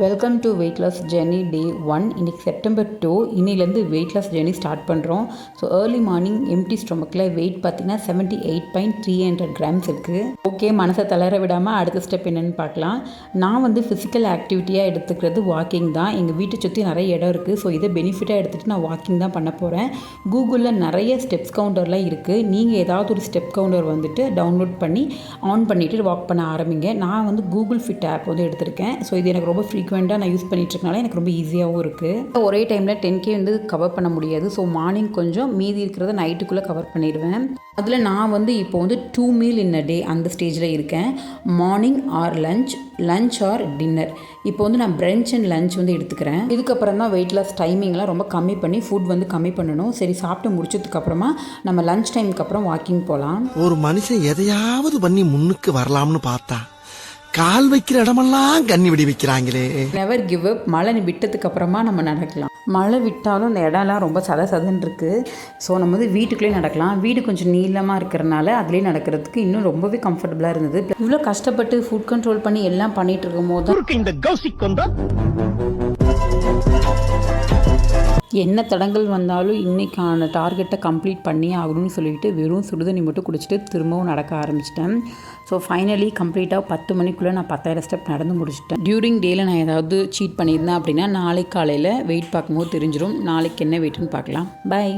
Welcome to weight loss journey day 1. இன்றைக்கி September 2. இன்னிலேருந்து weight loss journey start பண்ணுறோம். So early morning empty ஸ்டொமக்கில் weight பார்த்திங்கன்னா 78.300 grams இருக்குது. ஓகே, மனசை தளர விடாமல் அடுத்த ஸ்டெப் என்னென்னு பார்க்கலாம். நான் ஃபிசிக்கல் ஆக்டிவிட்டியாக எடுத்துக்கிறது வாக்கிங் தான். எங்கள் வீட்டை சுற்றி நிறைய இடம் இருக்குது. ஸோ இதை பெனிஃபிட்டாக எடுத்துகிட்டு நான் வாக்கிங் தான் பண்ண போகிறேன். கூகுளில் நிறைய ஸ்டெப்ஸ் கவுண்டர்லாம் இருக்குது. நீங்கள் ஏதாவது ஒரு ஸ்டெப் கவுண்டர் டவுன்லோட் பண்ணி ஆன் பண்ணிவிட்டு வாக் பண்ண ஆரம்பிங்க. நான் கூகுள் ஃபிட் ஆப் எடுத்திருக்கேன். ஸோ இது எனக்கு ரொம்ப ஃப்ரீக்வெண்ட்டாக நான் யூஸ் பண்ணிட்டுருக்கனால எனக்கு ரொம்ப ஈஸியாகவும் இருக்குது. ஒரே டைமில் 10K கவர் பண்ண முடியாது. ஸோ மார்னிங் கொஞ்சம், மீதி இருக்கிறத நைட்டுக்குள்ளே கவர் பண்ணிடுவேன். அதில் நான் இப்போ 2 மீல் இன் அ டே அந்த ஸ்டேஜில் இருக்கேன். Morning or lunch or dinner. இப்போ நான் பிரஞ்ச் அண்ட் லஞ்ச் எடுத்துக்கிறேன். இதுக்கப்புறம் தான் வெயிட் லாஸ் டைமிங்லாம் ரொம்ப கம்மி பண்ணி ஃபுட் கம்மி பண்ணணும். சரி, சாப்பிட்டு முடிச்சதுக்கப்புறமா நம்ம லஞ்ச் டைமுக்கு அப்புறம் வாக்கிங் போகலாம். ஒரு மனுஷன் எதையாவது பண்ணி முன்னுக்கு வரலாம்னு பார்த்தா கால் வைக்கிற இடமெல்லாம் கண்ணி விடி வைக்கிறாங்களே. Never give up. மழை விட்டதுக்கு அப்புறமா நம்ம நடக்கலாம். மழை விட்டாலும் இந்த இடம்லாம் ரொம்ப சதன்னு இருக்குது. ஸோ நம்ம வீட்டுக்குள்ளேயே நடக்கலாம். வீடு கொஞ்சம் நீளமாக இருக்கிறனால அதுலேயே நடக்கிறதுக்கு இன்னும் ரொம்பவே கம்ஃபர்டபுளாக இருந்தது. இவ்வளோ கஷ்டப்பட்டு ஃபுட் கண்ட்ரோல் பண்ணி எல்லாம் பண்ணிட்டு இருக்கும் போது என்ன தடங்கள் வந்தாலும் இன்றைக்கான டார்கெட்டை கம்ப்ளீட் பண்ணி ஆகணும்னு சொல்லிட்டு வெறும் சுடுதண்ணி மட்டும் குடிச்சிட்டு திரும்பவும் நடக்க ஆரம்பிச்சிட்டேன். ஸோ ஃபைனலி கம்ப்ளீட்டாக 10 மணிக்குள்ளே நான் 10,000 ஸ்டெப் நடந்து முடிச்சிட்டேன். டியூரிங் டேயில் நான் ஏதாவது சீட் பண்ணியிருந்தேன் அப்படின்னா நாளைக்கு காலையில் வெயிட் பார்க்கும்போது தெரிஞ்சிடும். நாளைக்கு என்ன வெயிட்னு பார்க்கலாம். பை.